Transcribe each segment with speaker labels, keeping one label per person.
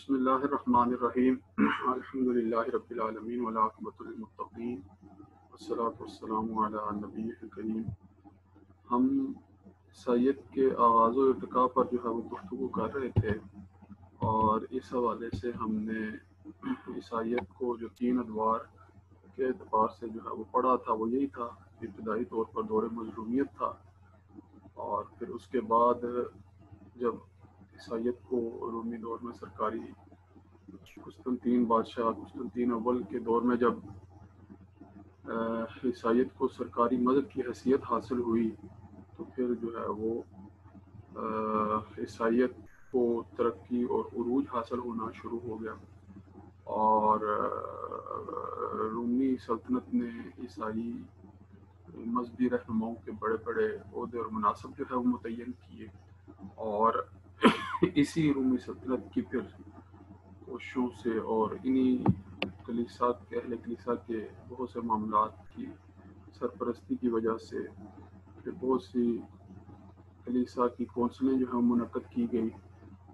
Speaker 1: بسم اللہ الرحمن الرحیم الحمد للہ رب العالمین والعاقبۃ للمتقین والصلاۃ والسلام علی نبی کریم۔ ہم سید کے آغاز و ارتقاء پر جو ہے وہ گفتگو کر رہے تھے، اور اس حوالے سے ہم نے عیسائیت کو جو 3 ادوار کے اعتبار سے جو ہے وہ پڑھا تھا، وہ یہی تھا۔ ابتدائی طور پر دور مظلومیت تھا، اور پھر اس کے بعد جب عیسائیت کو رومی دور میں سرکاری قسطنطین بادشاہ قسطنطین اول کے دور میں جب عیسائیت کو سرکاری مذہب کی حیثیت حاصل ہوئی، تو پھر جو ہے وہ عیسائیت کو ترقی اور عروج حاصل ہونا شروع ہو گیا، اور رومی سلطنت نے عیسائی مذہبی رہنماؤں کے بڑے بڑے عہدے اور مناصب جو ہے وہ متعین کیے، اور اسی رومی سلطنت کی پھر کوششوں سے اور انہی اہل کلیسا کے بہت سے معاملات کی سرپرستی کی وجہ سے پھر بہت سی کلیسا کی کونسلیں جو ہے منعقد کی گئی،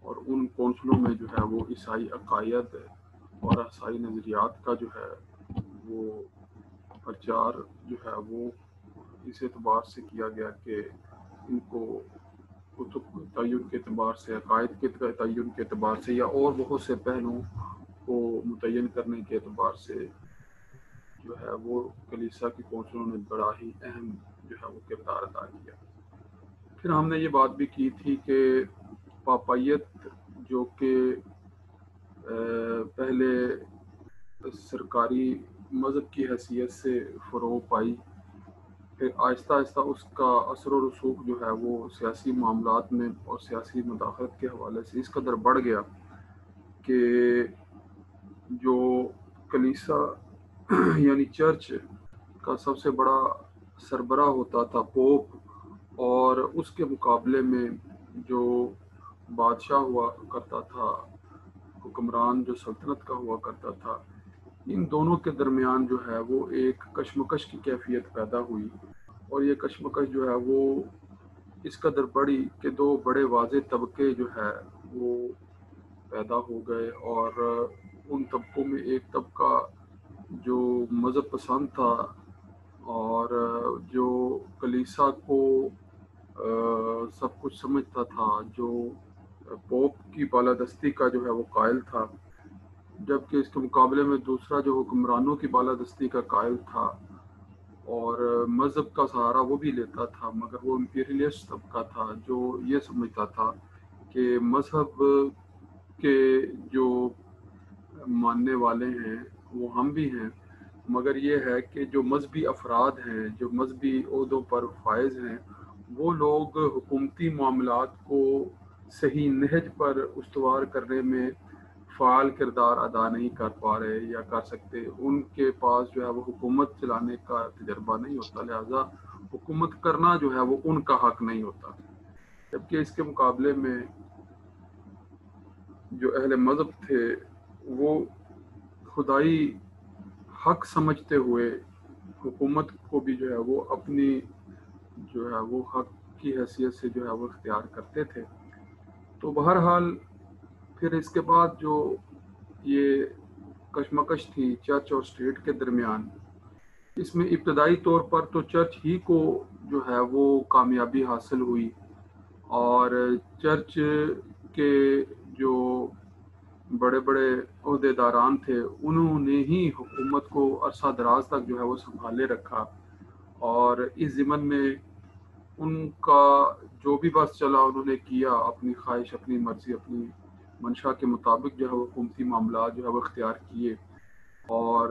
Speaker 1: اور ان کونسلوں میں جو ہے وہ عیسائی عقائد اور عیسائی نظریات کا جو ہے وہ پرچار جو ہے وہ اس اعتبار سے کیا گیا کہ ان کو کتب تعین کے اعتبار سے، عقائد کے تعین کے اعتبار سے، یا اور بہت سے پہلوؤں کو متعین کرنے کے اعتبار سے جو ہے وہ کلیسا کی کونسلوں نے بڑا ہی اہم جو ہے وہ کردار ادا کیا۔ پھر ہم نے یہ بات بھی کی تھی کہ پاپائیت جو کہ پہلے سرکاری مذہب کی حیثیت سے فروغ پائی، پھر آہستہ آہستہ اس کا اثر و رسوخ جو ہے وہ سیاسی معاملات میں اور سیاسی مداخلت کے حوالے سے اس قدر بڑھ گیا کہ جو کلیسا یعنی چرچ کا سب سے بڑا سربراہ ہوتا تھا پوپ، اور اس کے مقابلے میں جو بادشاہ ہوا کرتا تھا، حکمران جو سلطنت کا ہوا کرتا تھا، ان دونوں کے درمیان جو ہے وہ ایک کشمکش کی کیفیت پیدا ہوئی، اور یہ کشمکش جو ہے وہ اس قدر بڑی کہ دو بڑے واضح طبقے جو ہے وہ پیدا ہو گئے، اور ان طبقوں میں ایک طبقہ جو مذہب پسند تھا اور جو کلیسا کو سب کچھ سمجھتا تھا، جو پوپ کی بالادستی کا جو ہے وہ قائل تھا، جبکہ اس کے مقابلے میں دوسرا جو حکمرانوں کی بالادستی کا قائل تھا اور مذہب کا سہارا وہ بھی لیتا تھا، مگر وہ امپیریلسٹ طبقہ تھا جو یہ سمجھتا تھا کہ مذہب کے جو ماننے والے ہیں وہ ہم بھی ہیں، مگر یہ ہے کہ جو مذہبی افراد ہیں، جو مذہبی عہدوں پر فائز ہیں، وہ لوگ حکومتی معاملات کو صحیح نہج پر استوار کرنے میں فعال کردار ادا نہیں کر پا رہے یا کر سکتے۔ ان کے پاس جو ہے وہ حکومت چلانے کا تجربہ نہیں ہوتا، لہذا حکومت کرنا جو ہے وہ ان کا حق نہیں ہوتا، جبکہ اس کے مقابلے میں جو اہل مذہب تھے وہ خدائی حق سمجھتے ہوئے حکومت کو بھی جو ہے وہ اپنی جو ہے وہ حق کی حیثیت سے جو ہے وہ اختیار کرتے تھے۔ تو بہرحال پھر اس کے بعد جو یہ کشمکش تھی چرچ اور اسٹیٹ کے درمیان، اس میں ابتدائی طور پر تو چرچ ہی کو جو ہے وہ کامیابی حاصل ہوئی، اور چرچ کے جو بڑے بڑے عہدے داران تھے انہوں نے ہی حکومت کو عرصہ دراز تک جو ہے وہ سنبھالے رکھا، اور اس ضمن میں ان کا جو بھی بس چلا انہوں نے کیا، اپنی خواہش، اپنی مرضی، اپنی منشا کے مطابق جو ہے وہ حکومتی معاملات جو ہے وہ اختیار کیے، اور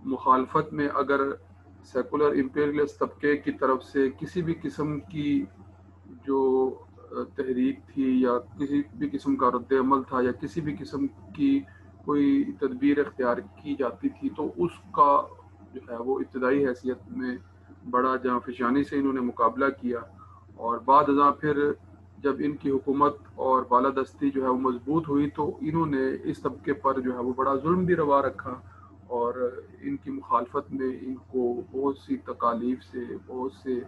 Speaker 1: مخالفت میں اگر سیکولر امپیریلسٹ طبقے کی طرف سے کسی بھی قسم کی جو تحریک تھی یا کسی بھی قسم کا رد عمل تھا یا کسی بھی قسم کی کوئی تدبیر اختیار کی جاتی تھی، تو اس کا جو ہے وہ ابتدائی حیثیت میں بڑا جہاں فشانی سے انہوں نے مقابلہ کیا، اور بعد ازاں پھر جب ان کی حکومت اور بالادستی جو ہے وہ مضبوط ہوئی تو انہوں نے اس طبقے پر جو ہے وہ بڑا ظلم بھی روا رکھا، اور ان کی مخالفت میں ان کو بہت سی تکالیف سے، بہت سے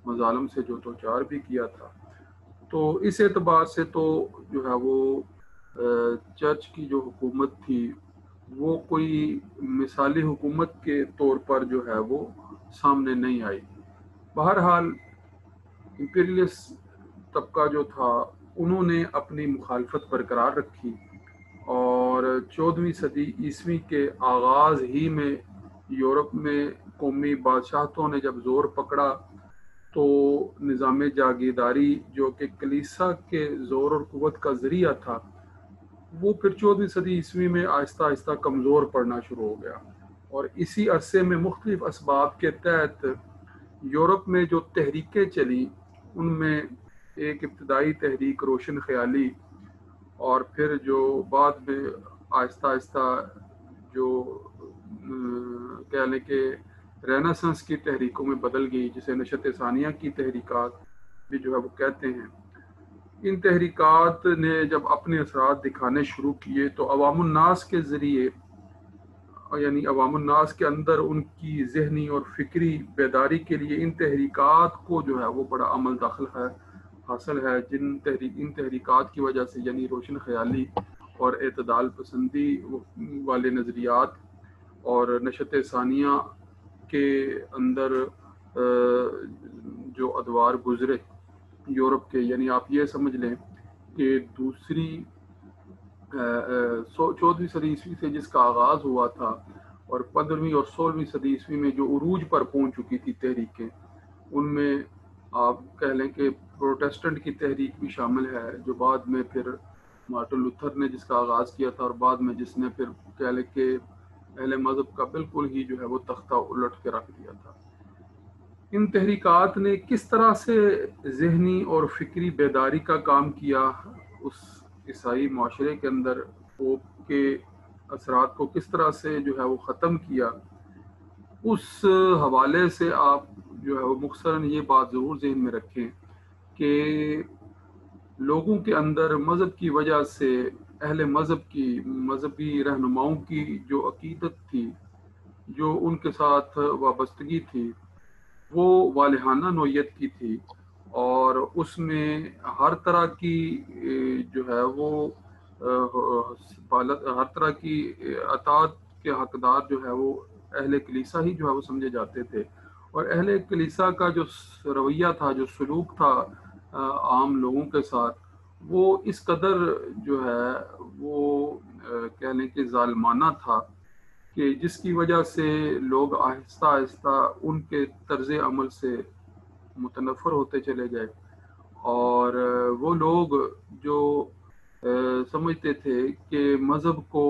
Speaker 1: مظالم سے جو دوچار بھی کیا تھا۔ تو اس اعتبار سے تو جو ہے وہ چرچ کی جو حکومت تھی وہ کوئی مثالی حکومت کے طور پر جو ہے وہ سامنے نہیں آئی۔ بہرحال امپیریلس طبقہ جو تھا انہوں نے اپنی مخالفت برقرار رکھی، اور 14ویں صدی عیسوی کے آغاز ہی میں یورپ میں قومی بادشاہتوں نے جب زور پکڑا تو نظام جاگیرداری جو کہ کلیسا کے زور اور قوت کا ذریعہ تھا وہ پھر 14ویں صدی عیسوی میں آہستہ آہستہ کمزور پڑنا شروع ہو گیا، اور اسی عرصے میں مختلف اسباب کے تحت یورپ میں جو تحریکیں چلی ان میں ایک ابتدائی تحریک روشن خیالی، اور پھر جو بعد میں آہستہ آہستہ جو کہہ لیں کہ رینیسانس کی تحریکوں میں بدل گئی، جسے نشت ثانیہ کی تحریکات بھی جو ہے وہ کہتے ہیں۔ ان تحریکات نے جب اپنے اثرات دکھانے شروع کیے تو عوام الناس کے ذریعے، یعنی عوام الناس کے اندر ان کی ذہنی اور فکری بیداری کے لیے ان تحریکات کو جو ہے وہ بڑا عمل دخل ہے حاصل ہے، ان تحریکات کی وجہ سے، یعنی روشن خیالی اور اعتدال پسندی والے نظریات اور نشت ثانیہ کے اندر جو ادوار گزرے یورپ کے، یعنی آپ یہ سمجھ لیں کہ دوسری 14ویں صدی عیسوی سے جس کا آغاز ہوا تھا اور 15ویں اور 16ویں صدی عیسوی میں جو عروج پر پہنچ چکی تھی تحریکیں، ان میں آپ کہہ لیں کہ پروٹیسٹنٹ کی تحریک بھی شامل ہے، جو بعد میں پھر مارٹن لوتھر نے جس کا آغاز کیا تھا، اور بعد میں جس نے پھر کہہ لیں کہ اہل مذہب کا بالکل ہی جو ہے وہ تختہ الٹ کے رکھ دیا تھا۔ ان تحریکات نے کس طرح سے ذہنی اور فکری بیداری کا کام کیا، اس عیسائی معاشرے کے اندر پوپ کے اثرات کو کس طرح سے جو ہے وہ ختم کیا، اس حوالے سے آپ جو ہے وہ مختصراً یہ بات ضرور ذہن میں رکھیں کہ لوگوں کے اندر مذہب کی وجہ سے اہل مذہب کی مذہبی رہنماؤں کی جو عقیدت تھی، جو ان کے ساتھ وابستگی تھی، وہ والہانہ نوعیت کی تھی، اور اس میں ہر طرح کی جو ہے وہ ہر طرح کی اطاعت کے حقدار جو ہے وہ اہل کلیسا ہی جو ہے وہ سمجھے جاتے تھے، اور اہل کلیسا کا جو رویہ تھا، جو سلوک تھا عام لوگوں کے ساتھ، وہ اس قدر جو ہے وہ کہہ لیں کہ ظالمانہ تھا کہ جس کی وجہ سے لوگ آہستہ آہستہ ان کے طرز عمل سے متنفر ہوتے چلے گئے، اور وہ لوگ جو سمجھتے تھے کہ مذہب کو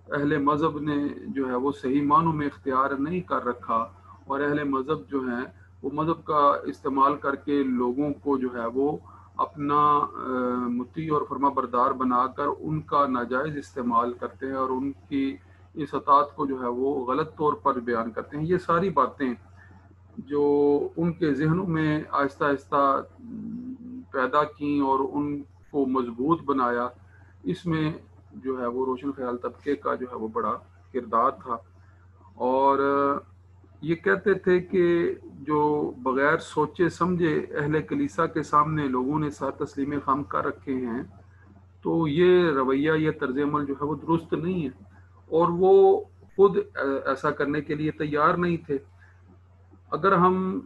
Speaker 1: اہل مذہب نے جو ہے وہ صحیح معنوں میں اختیار نہیں کر رکھا، اور اہل مذہب جو ہیں وہ مذہب کا استعمال کر کے لوگوں کو جو ہے وہ اپنا مطیع اور فرما بردار بنا کر ان کا ناجائز استعمال کرتے ہیں، اور ان کی اس اطاعت کو جو ہے وہ غلط طور پر بیان کرتے ہیں۔ یہ ساری باتیں جو ان کے ذہنوں میں آہستہ آہستہ پیدا کیں اور ان کو مضبوط بنایا، اس میں جو ہے وہ روشن خیال طبقے کا جو ہے وہ بڑا کردار تھا، اور یہ کہتے تھے کہ جو بغیر سوچے سمجھے اہل کلیسا کے سامنے لوگوں نے سر تسلیم خم کر رکھے ہیں، تو یہ رویہ، یہ طرز عمل جو ہے وہ درست نہیں ہے، اور وہ خود ایسا کرنے کے لیے تیار نہیں تھے۔ اگر ہم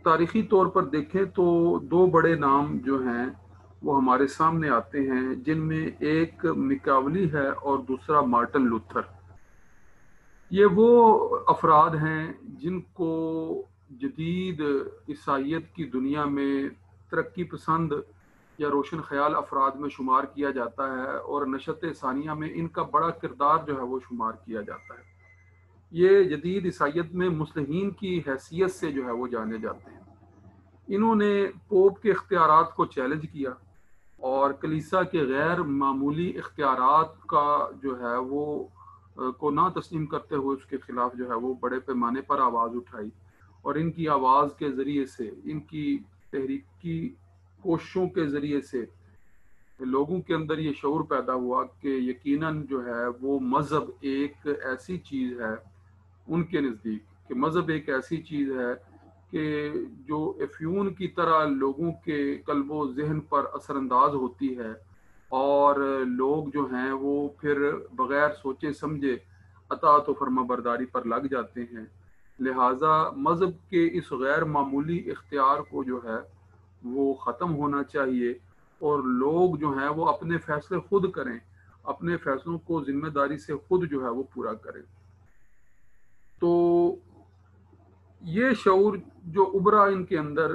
Speaker 1: تاریخی طور پر دیکھیں تو دو بڑے نام جو ہیں وہ ہمارے سامنے آتے ہیں، جن میں ایک میکاولی ہے اور دوسرا مارٹن لوتھر۔ یہ وہ افراد ہیں جن کو جدید عیسائیت کی دنیا میں ترقی پسند یا روشن خیال افراد میں شمار کیا جاتا ہے، اور نشت ثانیہ میں ان کا بڑا کردار جو ہے وہ شمار کیا جاتا ہے۔ یہ جدید عیسائیت میں مصلحین کی حیثیت سے جو ہے وہ جانے جاتے ہیں۔ انہوں نے پوپ کے اختیارات کو چیلنج کیا، اور کلیسا کے غیر معمولی اختیارات کا جو ہے وہ کو نہ تسلیم کرتے ہوئے اس کے خلاف جو ہے وہ بڑے پیمانے پر آواز اٹھائی، اور ان کی آواز کے ذریعے سے، ان کی تحریکی کوششوں کے ذریعے سے لوگوں کے اندر یہ شعور پیدا ہوا کہ یقیناً جو ہے وہ مذہب ایک ایسی چیز ہے، ان کے نزدیک کہ مذہب ایک ایسی چیز ہے کہ جو افیون کی طرح لوگوں کے قلب و ذہن پر اثر انداز ہوتی ہے، اور لوگ جو ہیں وہ پھر بغیر سوچے سمجھے اطاعت و فرما برداری پر لگ جاتے ہیں۔ لہٰذا مذہب کے اس غیر معمولی اختیار کو جو ہے وہ ختم ہونا چاہیے، اور لوگ جو ہیں وہ اپنے فیصلے خود کریں، اپنے فیصلوں کو ذمہ داری سے خود جو ہے وہ پورا کریں۔ تو یہ شعور جو ابھرا ان کے اندر،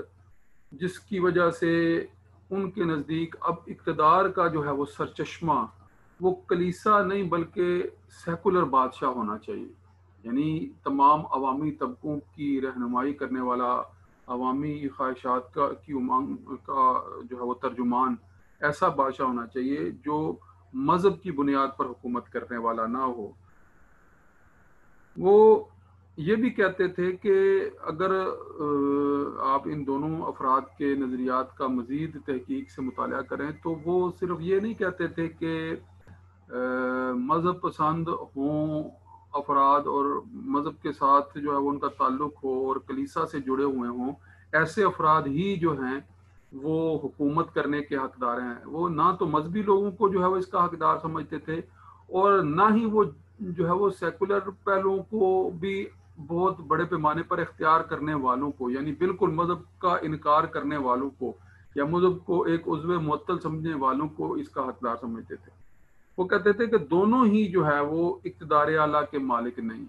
Speaker 1: جس کی وجہ سے ان کے نزدیک اب اقتدار کا جو ہے وہ سرچشمہ وہ کلیسا نہیں بلکہ سیکولر بادشاہ ہونا چاہیے، یعنی تمام عوامی طبقوں کی رہنمائی کرنے والا، عوامی خواہشات کا کی امنگ کا جو ہے وہ ترجمان ایسا بادشاہ ہونا چاہیے جو مذہب کی بنیاد پر حکومت کرنے والا نہ ہو۔ وہ یہ بھی کہتے تھے کہ اگر آپ ان دونوں افراد کے نظریات کا مزید تحقیق سے مطالعہ کریں تو وہ صرف یہ نہیں کہتے تھے کہ مذہب پسند ہوں افراد اور مذہب کے ساتھ جو ہے وہ ان کا تعلق ہو اور کلیسا سے جڑے ہوئے ہوں، ایسے افراد ہی جو ہیں وہ حکومت کرنے کے حقدار ہیں۔ وہ نہ تو مذہبی لوگوں کو جو ہے وہ اس کا حقدار سمجھتے تھے، اور نہ ہی وہ جو ہے وہ سیکولر پہلوؤں کو بھی بہت بڑے پیمانے پر اختیار کرنے والوں کو، یعنی بالکل مذہب کا انکار کرنے والوں کو یا مذہب کو ایک عضو معطل سمجھنے والوں کو اس کا حقدار سمجھتے تھے۔ وہ کہتے تھے کہ دونوں ہی جو ہے وہ اقتدار اعلیٰ کے مالک نہیں،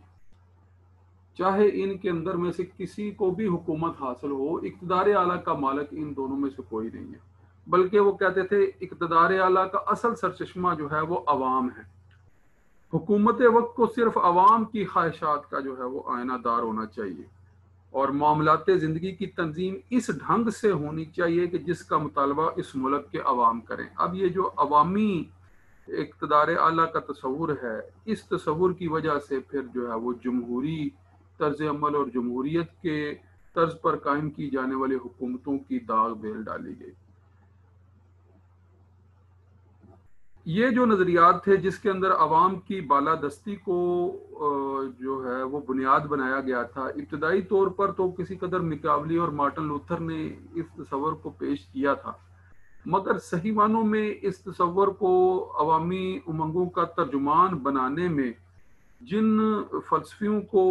Speaker 1: چاہے ان کے اندر میں سے کسی کو بھی حکومت حاصل ہو، اقتدار اعلیٰ کا مالک ان دونوں میں سے کوئی نہیں ہے، بلکہ وہ کہتے تھے اقتدار اعلیٰ کا اصل سرچشمہ جو ہے وہ عوام ہے۔ حکومت وقت کو صرف عوام کی خواہشات کا جو ہے وہ آئینہ دار ہونا چاہیے، اور معاملات زندگی کی تنظیم اس ڈھنگ سے ہونی چاہیے کہ جس کا مطالبہ اس ملک کے عوام کریں۔ اب یہ جو عوامی اقتدار اعلیٰ کا تصور ہے، اس تصور کی وجہ سے پھر جو ہے وہ جمہوری طرز عمل اور جمہوریت کے طرز پر قائم کی جانے والی حکومتوں کی داغ بیل ڈالی گئی۔ یہ جو نظریات تھے جس کے اندر عوام کی بالادستی کو جو ہے وہ بنیاد بنایا گیا تھا، ابتدائی طور پر تو کسی قدر میکاولی اور مارٹن لوتھر نے اس تصور کو پیش کیا تھا، مگر صحیح معنوں میں اس تصور کو عوامی امنگوں کا ترجمان بنانے میں جن فلسفیوں کو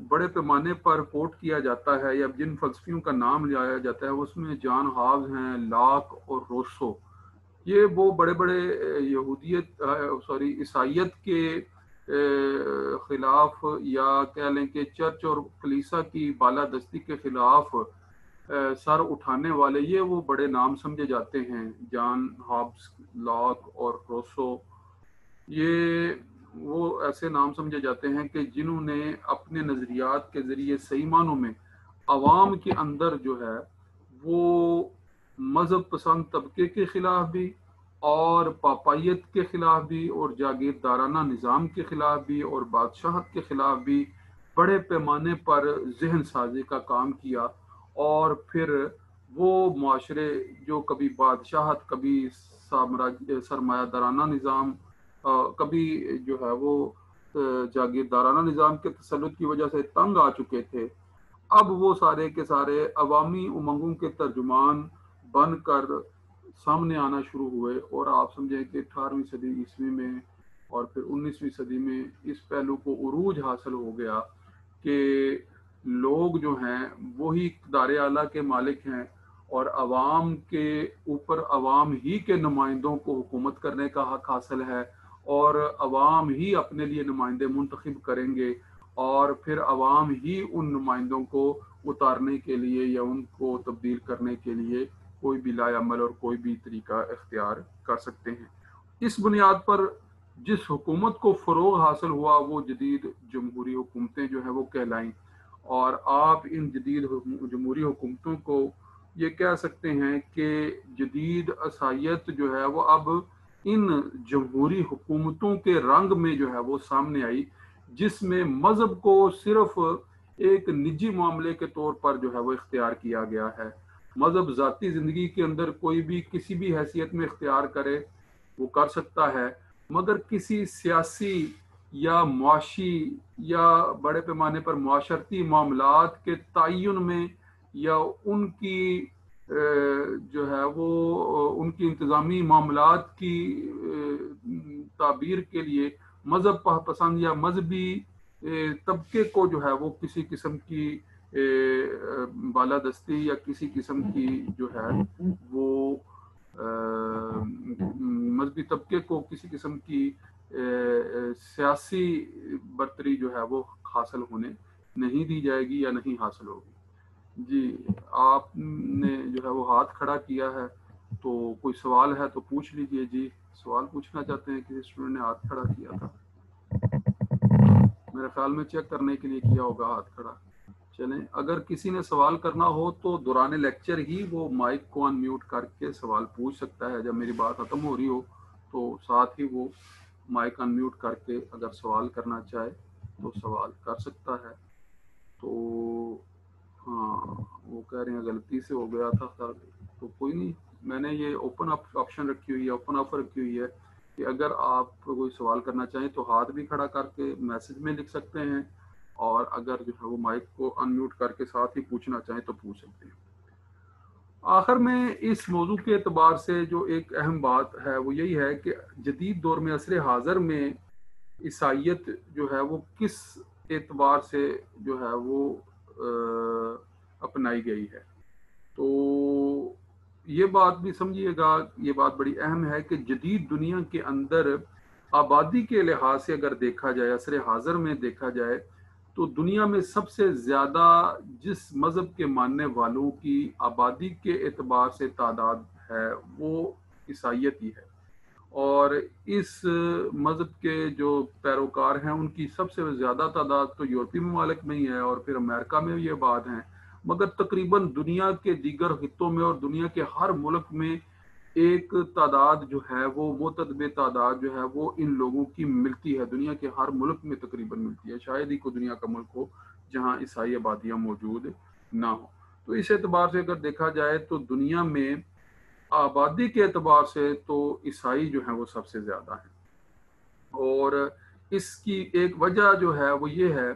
Speaker 1: بڑے پیمانے پر کوٹ کیا جاتا ہے یا جن فلسفیوں کا نام لیا جاتا ہے، اس میں جان ہابز ہیں، لاک اور روسو۔ یہ وہ بڑے بڑے عیسائیت کے خلاف، یا کہہ لیں کہ چرچ اور کلیسا کی بالادستی کے خلاف سر اٹھانے والے، یہ وہ بڑے نام سمجھے جاتے ہیں، جان ہابس، لاک اور روسو۔ یہ وہ ایسے نام سمجھے جاتے ہیں کہ جنہوں نے اپنے نظریات کے ذریعے صحیح معنوں میں عوام کے اندر جو ہے وہ مذہب پسند طبقے کے خلاف بھی، اور پاپائیت کے خلاف بھی، اور جاگیردارانہ نظام کے خلاف بھی، اور بادشاہت کے خلاف بھی بڑے پیمانے پر ذہن سازی کا کام کیا، اور پھر وہ معاشرے جو کبھی بادشاہت، کبھی سرمایہ دارانہ نظام، کبھی جو ہے وہ جاگیردارانہ نظام کے تسلط کی وجہ سے تنگ آ چکے تھے، اب وہ سارے کے سارے عوامی امنگوں کے ترجمان بن کر سامنے آنا شروع ہوئے۔ اور آپ سمجھیں کہ 18ویں صدی عیسوی میں اور پھر 19ویں صدی میں اس پہلو کو عروج حاصل ہو گیا کہ لوگ جو ہیں وہی اقتدار اعلیٰ کے مالک ہیں، اور عوام کے اوپر عوام ہی کے نمائندوں کو حکومت کرنے کا حق حاصل ہے، اور عوام ہی اپنے لیے نمائندے منتخب کریں گے، اور پھر عوام ہی ان نمائندوں کو اتارنے کے لیے یا ان کو تبدیل کرنے کے لیے کوئی بھی لائے عمل اور کوئی بھی طریقہ اختیار کر سکتے ہیں۔ اس بنیاد پر جس حکومت کو فروغ حاصل ہوا وہ جدید جمہوری حکومتیں جو ہیں وہ کہلائیں، اور آپ ان جدید جمہوری حکومتوں کو یہ کہہ سکتے ہیں کہ جدید عیسائیت جو ہے وہ اب ان جمہوری حکومتوں کے رنگ میں جو ہے وہ سامنے آئی، جس میں مذہب کو صرف ایک نجی معاملے کے طور پر جو ہے وہ اختیار کیا گیا ہے۔ مذہب ذاتی زندگی کے اندر کوئی بھی کسی بھی حیثیت میں اختیار کرے وہ کر سکتا ہے، مگر کسی سیاسی یا معاشی یا بڑے پیمانے پر معاشرتی معاملات کے تعین میں یا ان کی جو ہے وہ ان کی انتظامی معاملات کی تعبیر کے لیے مذہب پسند یا مذہبی طبقے کو جو ہے وہ کسی قسم کی بالادستی یا کسی قسم کی جو ہے وہ مذہبی طبقے کو کسی قسم کی سیاسی برتری جو ہے وہ حاصل ہونے نہیں دی جائے گی یا نہیں حاصل ہوگی۔ جی آپ نے جو ہے وہ ہاتھ کھڑا کیا ہے، تو کوئی سوال ہے تو پوچھ لیجئے۔ جی سوال پوچھنا چاہتے ہیں؟ کسی اسٹوڈنٹ نے ہاتھ کھڑا کیا تھا، میرے خیال میں چیک کرنے کے لیے کیا ہوگا ہاتھ کھڑا۔ چلیں، اگر کسی نے سوال کرنا ہو تو دوران لیکچر ہی وہ مائک کو ان میوٹ کر کے سوال پوچھ سکتا ہے۔ جب میری بات ختم ہو رہی ہو تو ساتھ ہی وہ مائک ان میوٹ کر کے اگر سوال کرنا چاہے تو سوال کر سکتا ہے۔ تو ہاں، وہ کہہ رہے ہیں غلطی سے ہو گیا تھا، تو کوئی نہیں، میں نے یہ اوپن آپشن رکھی ہوئی ہے، اوپن آفر رکھی ہوئی ہے کہ اگر آپ کوئی سوال کرنا چاہیں تو ہاتھ بھی کھڑا کر کے میسج میں لکھ سکتے ہیں، اور اگر جو ہے وہ مائک کو ان میوٹ کر کے ساتھ ہی پوچھنا چاہیں تو پوچھ سکتے ہیں۔ آخر میں اس موضوع کے اعتبار سے جو ایک اہم بات ہے وہ یہی ہے کہ جدید دور میں عصر حاضر میں عیسائیت جو ہے وہ کس اعتبار سے جو ہے وہ اپنائی گئی ہے۔ تو یہ بات بھی سمجھیے گا، یہ بات بڑی اہم ہے کہ جدید دنیا کے اندر آبادی کے لحاظ سے اگر دیکھا جائے، عصر حاضر میں دیکھا جائے، تو دنیا میں سب سے زیادہ جس مذہب کے ماننے والوں کی آبادی کے اعتبار سے تعداد ہے وہ عیسائیت ہی ہے، اور اس مذہب کے جو پیروکار ہیں ان کی سب سے زیادہ تعداد تو یورپی ممالک میں ہی ہے، اور پھر امریکہ میں یہ بات ہے، مگر تقریباً دنیا کے دیگر خطوں میں اور دنیا کے ہر ملک میں ایک تعداد جو ہے وہ متعدد تعداد جو ہے وہ ان لوگوں کی ملتی ہے، دنیا کے ہر ملک میں تقریباً ملتی ہے، شاید ہی کوئی دنیا کا ملک ہو جہاں عیسائی آبادیاں موجود نہ ہو۔ تو اس اعتبار سے اگر دیکھا جائے تو دنیا میں آبادی کے اعتبار سے تو عیسائی جو ہیں وہ سب سے زیادہ ہیں، اور اس کی ایک وجہ جو ہے وہ یہ ہے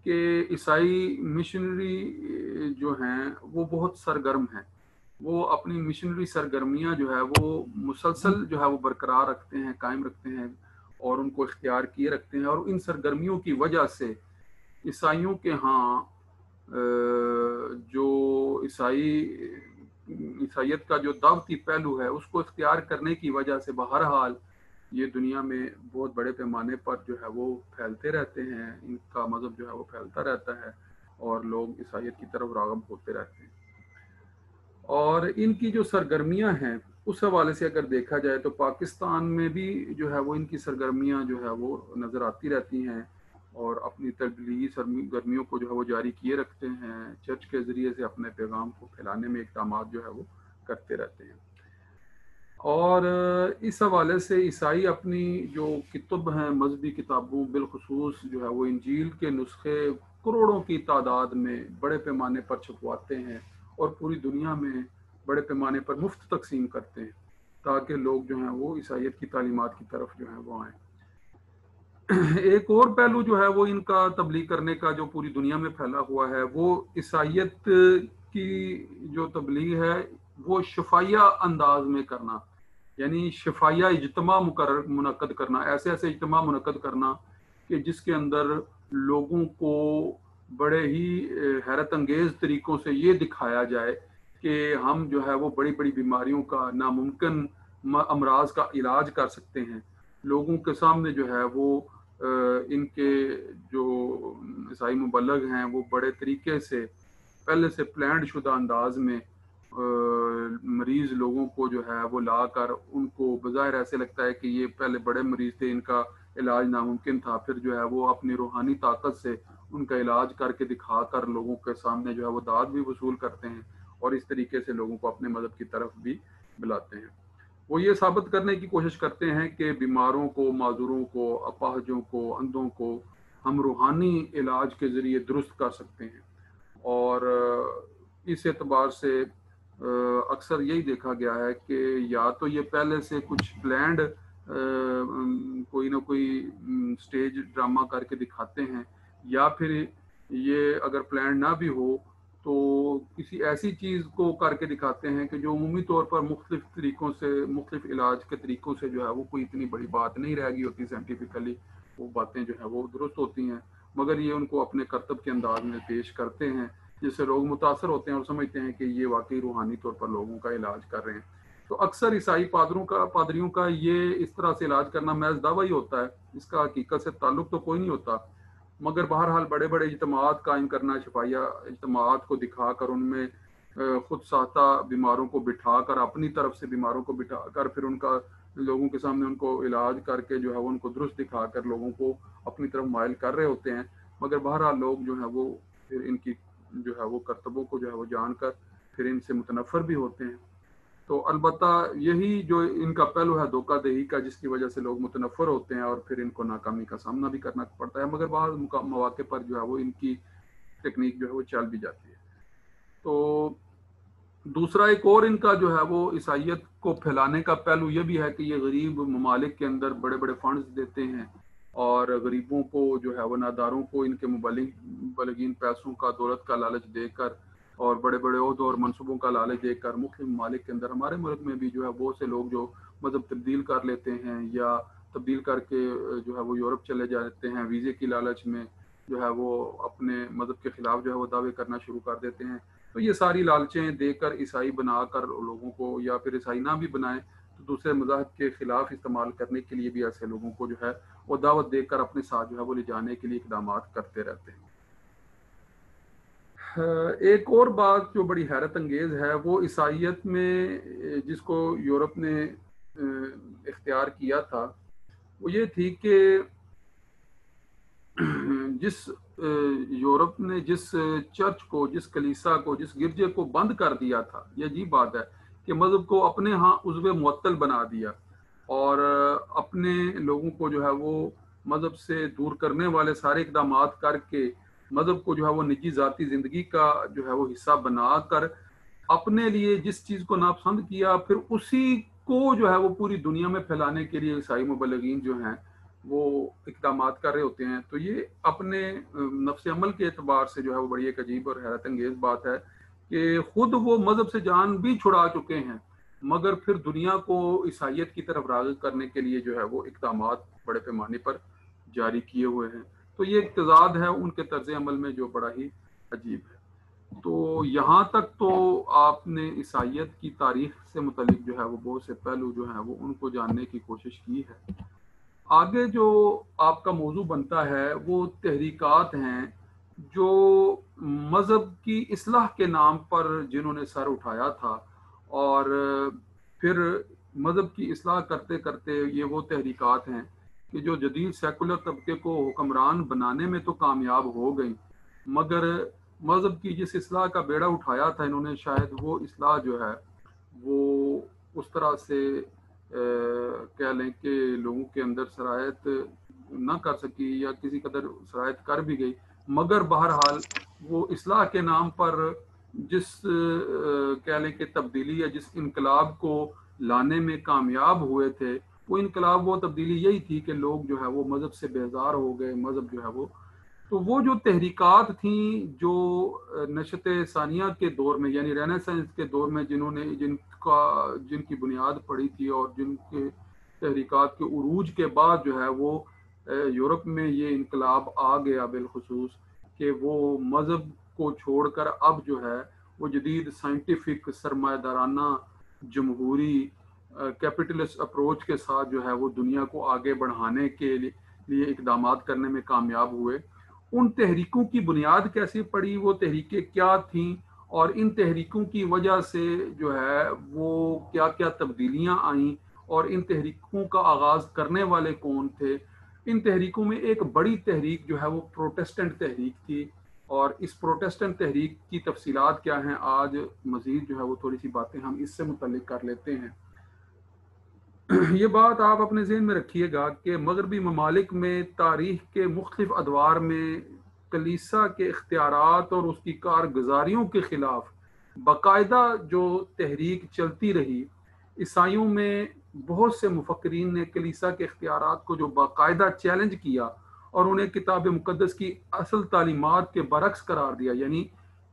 Speaker 1: کہ عیسائی مشنری جو ہیں وہ بہت سرگرم ہیں، وہ اپنی مشنری سرگرمیاں جو ہے وہ مسلسل جو ہے وہ برقرار رکھتے ہیں، قائم رکھتے ہیں، اور ان کو اختیار کیے رکھتے ہیں، اور ان سرگرمیوں کی وجہ سے عیسائیوں کے ہاں جو عیسائیت کا جو دعوتی پہلو ہے اس کو اختیار کرنے کی وجہ سے بہرحال یہ دنیا میں بہت بڑے پیمانے پر جو ہے وہ پھیلتے رہتے ہیں، ان کا مذہب جو ہے وہ پھیلتا رہتا ہے اور لوگ عیسائیت کی طرف راغب ہوتے رہتے ہیں۔ اور ان کی جو سرگرمیاں ہیں اس حوالے سے اگر دیکھا جائے تو پاکستان میں بھی جو ہے وہ ان کی سرگرمیاں جو ہے وہ نظر آتی رہتی ہیں، اور اپنی تبلیغی سرگرمیوں کو جو ہے وہ جاری کیے رکھتے ہیں، چرچ کے ذریعے سے اپنے پیغام کو پھیلانے میں اقدامات جو ہے وہ کرتے رہتے ہیں۔ اور اس حوالے سے عیسائی اپنی جو کتب ہیں مذہبی کتابوں، بالخصوص جو ہے وہ انجیل کے نسخے کروڑوں کی تعداد میں بڑے پیمانے پر چھپواتے ہیں اور پوری دنیا میں بڑے پیمانے پر مفت تقسیم کرتے ہیں تاکہ لوگ جو ہیں وہ عیسائیت کی تعلیمات کی طرف جو ہیں وہ آئیں۔ ایک اور پہلو جو ہے وہ ان کا تبلیغ کرنے کا جو پوری دنیا میں پھیلا ہوا ہے وہ عیسائیت کی جو تبلیغ ہے وہ شفائیہ انداز میں کرنا، یعنی شفائیہ اجتماع منعقد کرنا، ایسے اجتماع منعقد کرنا کہ جس کے اندر لوگوں کو بڑے ہی حیرت انگیز طریقوں سے یہ دکھایا جائے کہ ہم جو ہے وہ بڑی بڑی بیماریوں کا، ناممکن امراض کا علاج کر سکتے ہیں۔ لوگوں کے سامنے جو ہے وہ ان کے جو عیسائی مبلغ ہیں وہ بڑے طریقے سے پہلے سے پلانڈ شدہ انداز میں مریض لوگوں کو جو ہے وہ لا کر ان کو بظاہر ایسے لگتا ہے کہ یہ پہلے بڑے مریض تھے، ان کا علاج ناممکن تھا، پھر جو ہے وہ اپنی روحانی طاقت سے ان کا علاج کر کے دکھا کر لوگوں کے سامنے جو ہے وہ داد بھی وصول کرتے ہیں، اور اس طریقے سے لوگوں کو اپنے مذہب کی طرف بھی بلاتے ہیں۔ وہ یہ ثابت کرنے کی کوشش کرتے ہیں کہ بیماروں کو، معذوروں کو، اپاہجوں کو، اندھوں کو ہم روحانی علاج کے ذریعے درست کر سکتے ہیں، اور اس اعتبار سے اکثر یہی دیکھا گیا ہے کہ یا تو یہ پہلے سے کچھ پلانڈ کوئی نہ کوئی سٹیج ڈرامہ کر کے دکھاتے ہیں، یا پھر یہ اگر پلانڈ نہ بھی ہو تو کسی ایسی چیز کو کر کے دکھاتے ہیں کہ جو عمومی طور پر مختلف طریقوں سے، مختلف علاج کے طریقوں سے جو ہے وہ کوئی اتنی بڑی بات نہیں رہ گئی ہوتی سائنٹیفکلی، وہ باتیں جو ہے وہ درست ہوتی ہیں، مگر یہ ان کو اپنے کرتب کے انداز میں پیش کرتے ہیں، جس سے لوگ متاثر ہوتے ہیں اور سمجھتے ہیں کہ یہ واقعی روحانی طور پر لوگوں کا علاج کر رہے ہیں۔ تو اکثر عیسائی پادریوں کا یہ اس طرح سے علاج کرنا محض دعویٰ ہی ہوتا ہے، اس کا حقیقت سے تعلق تو کوئی نہیں ہوتا، مگر بہرحال بڑے بڑے اجتماعات قائم کرنا، شفائیہ اجتماعات کو دکھا کر ان میں خود ساختہ بیماروں کو بٹھا کر، اپنی طرف سے بیماروں کو بٹھا کر، پھر ان کا لوگوں کے سامنے ان کو علاج کر کے جو ہے وہ ان کو درست دکھا کر لوگوں کو اپنی طرف مائل کر رہے ہوتے ہیں، مگر بہرحال لوگ جو ہیں وہ پھر ان کی جو ہے وہ کرتبوں کو جو ہے وہ جان کر پھر ان سے متنفر بھی ہوتے ہیں۔ تو البتہ یہی جو ان کا پہلو ہے دھوکہ دہی کا، جس کی وجہ سے لوگ متنفر ہوتے ہیں اور پھر ان کو ناکامی کا سامنا بھی کرنا پڑتا ہے، مگر بعض مواقع پر جو ہے وہ ان کی ٹیکنیک جو ہے وہ چل بھی جاتی ہے۔ تو دوسرا ایک اور ان کا جو ہے وہ عیسائیت کو پھیلانے کا پہلو یہ بھی ہے کہ یہ غریب ممالک کے اندر بڑے بڑے فنڈز دیتے ہیں اور غریبوں کو جو ہے وہ ناداروں کو ان کے مبلغین پیسوں کا، دولت کا لالچ دے کر اور بڑے بڑے عہدوں اور منصبوں کا لالچ دے کر مختلف ممالک کے اندر، ہمارے ملک میں بھی جو ہے بہت سے لوگ جو مذہب تبدیل کر لیتے ہیں یا تبدیل کر کے جو ہے وہ یورپ چلے جاتے ہیں، ویزے کی لالچ میں جو ہے وہ اپنے مذہب کے خلاف جو ہے وہ دعوے کرنا شروع کر دیتے ہیں۔ تو یہ ساری لالچیں دے کر عیسائی بنا کر لوگوں کو، یا پھر عیسائی نہ بھی بنائیں تو دوسرے مذاہب کے خلاف استعمال کرنے کے لیے بھی ایسے لوگوں کو جو ہے وہ دعوت دے کر اپنے ساتھ جو ہے وہ لے جانے کے لیے اقدامات کرتے رہتے ہیں۔ ایک اور بات جو بڑی حیرت انگیز ہے وہ عیسائیت میں جس کو یورپ نے اختیار کیا تھا، وہ یہ تھی کہ جس یورپ نے جس چرچ کو، جس کلیسا کو، جس گرجے کو بند کر دیا تھا، یہ عجیب بات ہے کہ مذہب کو اپنے ہاں عضو معطل بنا دیا اور اپنے لوگوں کو جو ہے وہ مذہب سے دور کرنے والے سارے اقدامات کر کے مذہب کو جو ہے وہ نجی ذاتی زندگی کا جو ہے وہ حصہ بنا کر اپنے لیے جس چیز کو ناپسند کیا، پھر اسی کو جو ہے وہ پوری دنیا میں پھیلانے کے لیے عیسائی مبلغین جو ہیں وہ اقدامات کر رہے ہوتے ہیں۔ تو یہ اپنے نفس عمل کے اعتبار سے جو ہے وہ بڑی ایک عجیب اور حیرت انگیز بات ہے کہ خود وہ مذہب سے جان بھی چھڑا چکے ہیں، مگر پھر دنیا کو عیسائیت کی طرف راغب کرنے کے لیے جو ہے وہ اقدامات بڑے پیمانے پر جاری کیے ہوئے ہیں۔ تو یہ ایک تضاد ہے ان کے طرز عمل میں جو بڑا ہی عجیب ہے۔ تو یہاں تک تو آپ نے عیسائیت کی تاریخ سے متعلق جو ہے وہ بہت سے پہلو جو ہیں وہ ان کو جاننے کی کوشش کی ہے۔ آگے جو آپ کا موضوع بنتا ہے وہ تحریکات ہیں جو مذہب کی اصلاح کے نام پر جنہوں نے سر اٹھایا تھا، اور پھر مذہب کی اصلاح کرتے کرتے یہ وہ تحریکات ہیں کہ جو جدید سیکولر طبقے کو حکمران بنانے میں تو کامیاب ہو گئیں، مگر مذہب کی جس اصلاح کا بیڑا اٹھایا تھا انہوں نے، شاید وہ اصلاح جو ہے وہ اس طرح سے کہہ لیں کہ لوگوں کے اندر سرایت نہ کر سکی، یا کسی قدر سرایت کر بھی گئی، مگر بہرحال وہ اصلاح کے نام پر جس کہہ لیں کہ تبدیلی یا جس انقلاب کو لانے میں کامیاب ہوئے تھے، وہ انقلاب، وہ تبدیلی یہی تھی کہ لوگ جو ہے وہ مذہب سے بیزار ہو گئے، مذہب جو ہے وہ جو تحریکات تھیں جو نشت ثانیہ کے دور میں یعنی رینیسانس کے دور میں جن کی بنیاد پڑی تھی، اور جن کے تحریکات کے عروج کے بعد جو ہے وہ یورپ میں یہ انقلاب آ گیا بالخصوص کہ وہ مذہب کو چھوڑ کر اب جو ہے وہ جدید سائنٹیفک سرمایہ دارانہ جمہوری کیپٹلسٹ اپروچ کے ساتھ جو ہے وہ دنیا کو آگے بڑھانے کے لیے اقدامات کرنے میں کامیاب ہوئے۔ ان تحریکوں کی بنیاد کیسے پڑی، وہ تحریکیں کیا تھیں، اور ان تحریکوں کی وجہ سے جو ہے وہ کیا کیا تبدیلیاں آئیں، اور ان تحریکوں کا آغاز کرنے والے کون تھے۔ ان تحریکوں میں ایک بڑی تحریک جو ہے وہ پروٹیسٹنٹ تحریک تھی، اور اس پروٹیسٹنٹ تحریک کی تفصیلات کیا ہیں آج مزید جو ہے وہ تھوڑی سی باتیں ہم اس سے متعلق کر لیتے ہیں۔ یہ بات آپ اپنے ذہن میں رکھیے گا کہ مغربی ممالک میں تاریخ کے مختلف ادوار میں کلیسا کے اختیارات اور اس کی کارگزاریوں کے خلاف باقاعدہ جو تحریک چلتی رہی، عیسائیوں میں بہت سے مفکرین نے کلیسا کے اختیارات کو جو باقاعدہ چیلنج کیا اور انہیں کتاب مقدس کی اصل تعلیمات کے برعکس قرار دیا، یعنی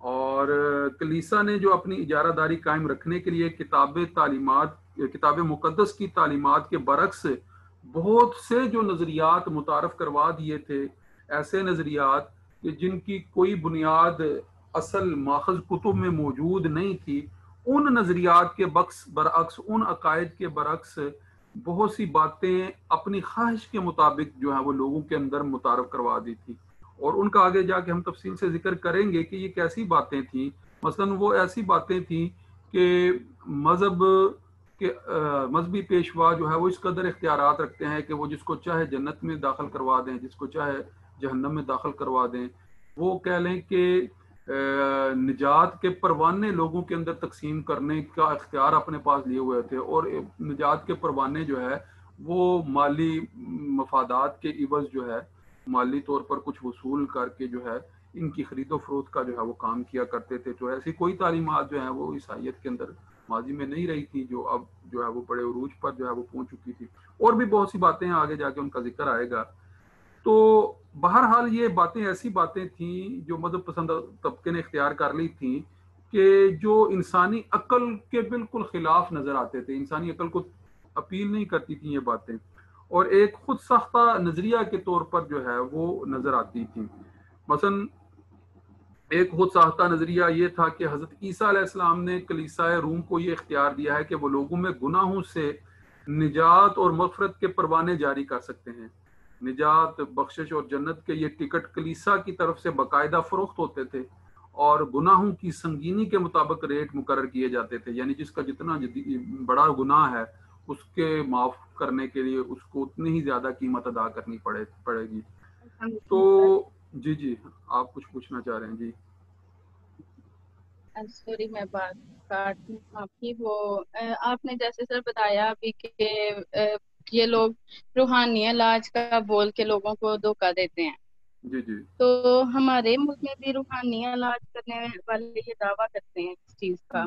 Speaker 1: اور کلیسا نے جو اپنی اجارہ داری قائم رکھنے کے لیے کتاب مقدس کی تعلیمات کے برعکس بہت سے جو نظریات متعارف کروا دیے تھے، ایسے نظریات کہ جن کی کوئی بنیاد اصل ماخذ کتب میں موجود نہیں تھی، ان نظریات کے برعکس ان عقائد کے برعکس بہت سی باتیں اپنی خواہش کے مطابق جو ہے وہ لوگوں کے اندر متعارف کروا دی تھی، اور ان کا آگے جا کے ہم تفصیل سے ذکر کریں گے کہ یہ کیسی باتیں تھیں۔ مثلا وہ ایسی باتیں تھیں کہ مذہبی پیشوا جو ہے وہ اس قدر اختیارات رکھتے ہیں کہ وہ جس کو چاہے جنت میں داخل کروا دیں، جس کو چاہے جہنم میں داخل کروا دیں۔ وہ کہہ لیں کہ نجات کے پروانے لوگوں کے اندر تقسیم کرنے کا اختیار اپنے پاس لیے ہوئے تھے، اور نجات کے پروانے جو ہے وہ مالی مفادات کے عوض جو ہے مالی طور پر کچھ وصول کر کے جو ہے ان کی خرید و فروخت کا جو ہے وہ کام کیا کرتے تھے۔ تو ایسی کوئی تعلیمات جو ہیں وہ عیسائیت کے اندر ماضی میں نہیں رہی تھی، جو اب جو ہے وہ بڑے عروج پر جو ہے وہ پہنچ چکی تھی، اور بھی بہت سی باتیں ہیں، آگے جا کے ان کا ذکر آئے گا۔ تو بہرحال یہ باتیں ایسی باتیں تھیں جو مذہب پسند طبقے نے اختیار کر لی تھیں کہ جو انسانی عقل کے بالکل خلاف نظر آتے تھے، انسانی عقل کو اپیل نہیں کرتی تھیں یہ باتیں، اور ایک خود ساختہ نظریہ کے طور پر جو ہے وہ نظر آتی تھیں۔ مثلا ایک خود ساختہ نظریہ یہ تھا کہ حضرت عیسیٰ علیہ السلام نے کلیسائے روم کو یہ اختیار دیا ہے کہ وہ لوگوں میں گناہوں سے نجات اور مغفرت کے پروانے جاری کر سکتے ہیں۔ نجات، بخشش اور جنت کے یہ ٹکٹ کلیسا کی طرف سے باقاعدہ فروخت ہوتے تھے، اور گناہوں کی سنگینی کے مطابق ریٹ مقرر کیے جاتے تھے، یعنی جس کا جتنا بڑا گناہ ہے اس کے معاف کرنے کے لیے اس کو اتنی ہی زیادہ قیمت ادا کرنی پڑے گی۔ تو جی آپ کچھ پوچھنا چاہ رہے ہیں؟ جی
Speaker 2: سوری میں بات کاٹ دوں آپ کی، وہ آپ نے جیسے سر بتایا ابھی کہ یہ لوگ روحانی علاج کا بول کے لوگوں کو دھوکہ دیتے ہیں۔
Speaker 1: جی
Speaker 2: تو ہمارے ملک میں بھی روحانی علاج کرنے والے یہ دعویٰ کرتے ہیں اس چیز کا،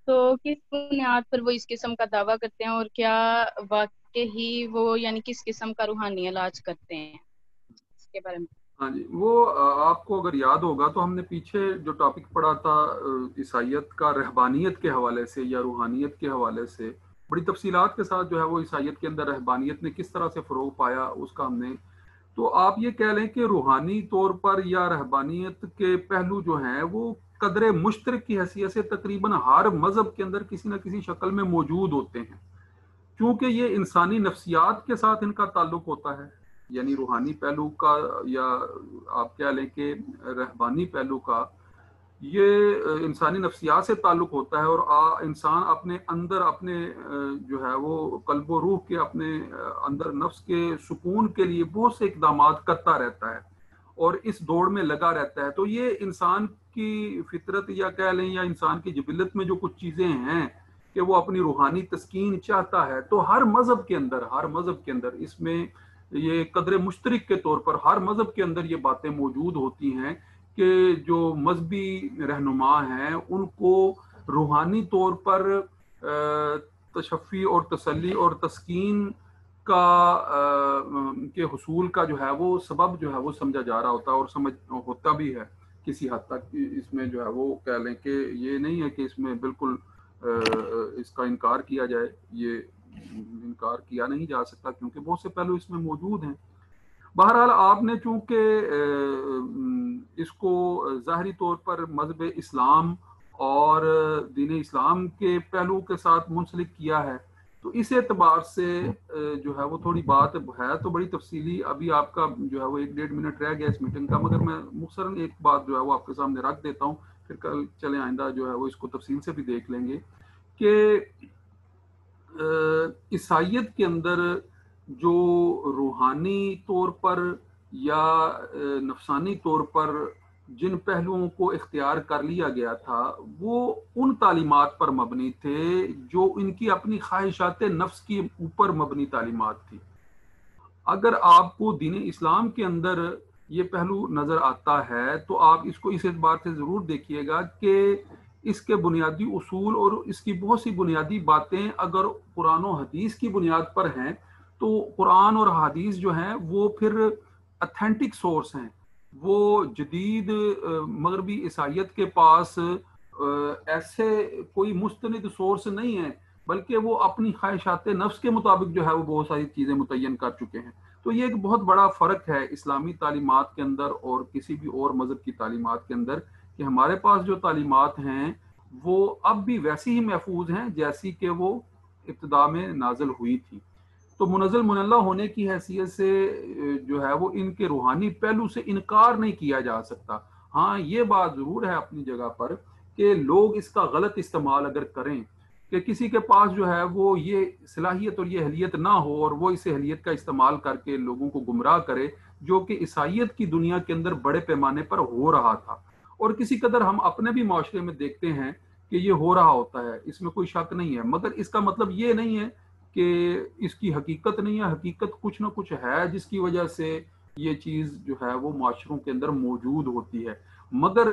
Speaker 2: تو کس بنیاد پر وہ اس قسم کا دعویٰ کرتے ہیں، اور کیا واقعی وہ یعنی کس قسم کا روحانی علاج کرتے ہیں اس کے بارے میں؟
Speaker 1: ہاں جی، وہ آپ کو اگر یاد ہوگا تو ہم نے پیچھے جو ٹاپک پڑھا تھا عیسائیت کا رہبانیت کے حوالے سے یا روحانیت کے حوالے سے، بڑی تفصیلات کے ساتھ جو ہے وہ عیسائیت کے اندر رہبانیت نے کس طرح سے فروغ پایا اس کا ہم نے، تو آپ یہ کہہ لیں کہ روحانی طور پر یا رہبانیت کے پہلو جو ہیں وہ قدر مشترک کی حیثیت سے تقریباً ہر مذہب کے اندر کسی نہ کسی شکل میں موجود ہوتے ہیں، کیونکہ یہ انسانی نفسیات کے ساتھ ان کا تعلق ہوتا ہے، یعنی روحانی پہلو کا یا آپ کہہ لیں کہ رہبانی پہلو کا یہ انسانی نفسیات سے تعلق ہوتا ہے، اور انسان اپنے اندر اپنے جو ہے وہ قلب و روح کے اپنے اندر نفس کے سکون کے لیے بہت سے اقدامات کرتا رہتا ہے اور اس دوڑ میں لگا رہتا ہے۔ تو یہ انسان کی فطرت یا کہہ لیں یا انسان کی جبلت میں جو کچھ چیزیں ہیں کہ وہ اپنی روحانی تسکین چاہتا ہے، تو ہر مذہب کے اندر اس میں یہ قدر مشترک کے طور پر ہر مذہب کے اندر یہ باتیں موجود ہوتی ہیں کہ جو مذہبی رہنما ہیں ان کو روحانی طور پر تشفی اور تسلی اور تسکین کے حصول کا جو ہے وہ سبب جو ہے وہ سمجھا جا رہا ہوتا ہے، اور سمجھ ہوتا بھی ہے کسی حد تک۔ اس میں جو ہے وہ کہہ لیں کہ یہ نہیں ہے کہ اس میں بالکل اس کا انکار کیا جائے، یہ انکار کیا نہیں جا سکتا کیونکہ بہت سے پہلو اس میں موجود ہیں۔ بہرحال آپ نے چونکہ اس کو ظاہری طور پر مذہب اسلام اور دین اسلام کے پہلو کے ساتھ منسلک کیا ہے، تو اس اعتبار سے جو ہے وہ تھوڑی بات ہے تو بڑی تفصیلی، ابھی آپ کا جو ہے وہ 1-1.5 منٹ رہ گیا اس میٹنگ کا، مگر میں مختصراً ایک بات جو ہے وہ آپ کے سامنے رکھ دیتا ہوں، پھر کل چلیں آئندہ جو ہے وہ اس کو تفصیل سے بھی دیکھ لیں گے کہ عیسائیت کے اندر جو روحانی طور پر یا نفسانی طور پر جن پہلوؤں کو اختیار کر لیا گیا تھا وہ ان تعلیمات پر مبنی تھے جو ان کی اپنی خواہشات نفس کے اوپر مبنی تعلیمات تھی۔ اگر آپ کو دین اسلام کے اندر یہ پہلو نظر آتا ہے تو آپ اس کو اس اعتبار سے ضرور دیکھیے گا کہ اس کے بنیادی اصول اور اس کی بہت سی بنیادی باتیں اگر قرآن و حدیث کی بنیاد پر ہیں تو قرآن اور حدیث جو ہیں وہ پھر اتھینٹک سورس ہیں، وہ جدید مغربی عیسائیت کے پاس ایسے کوئی مستند سورس نہیں ہے، بلکہ وہ اپنی خواہشات نفس کے مطابق جو ہے وہ بہت ساری چیزیں متعین کر چکے ہیں۔ تو یہ ایک بہت بڑا فرق ہے اسلامی تعلیمات کے اندر اور کسی بھی اور مذہب کی تعلیمات کے اندر، کہ ہمارے پاس جو تعلیمات ہیں وہ اب بھی ویسی ہی محفوظ ہیں جیسی کہ وہ ابتدا میں نازل ہوئی تھی۔ تو منزل منلہ ہونے کی حیثیت سے جو ہے وہ ان کے روحانی پہلو سے انکار نہیں کیا جا سکتا۔ ہاں یہ بات ضرور ہے اپنی جگہ پر کہ لوگ اس کا غلط استعمال اگر کریں، کہ کسی کے پاس جو ہے وہ یہ صلاحیت اور یہ اہلیت نہ ہو اور وہ اس اہلیت کا استعمال کر کے لوگوں کو گمراہ کرے، جو کہ عیسائیت کی دنیا کے اندر بڑے پیمانے پر ہو رہا تھا، اور کسی قدر ہم اپنے بھی معاشرے میں دیکھتے ہیں کہ یہ ہو رہا ہوتا ہے، اس میں کوئی شک نہیں ہے، مگر اس کا مطلب یہ نہیں ہے کہ اس کی حقیقت نہیں ہے۔ حقیقت کچھ نہ کچھ ہے جس کی وجہ سے یہ چیز جو ہے وہ معاشروں کے اندر موجود ہوتی ہے، مگر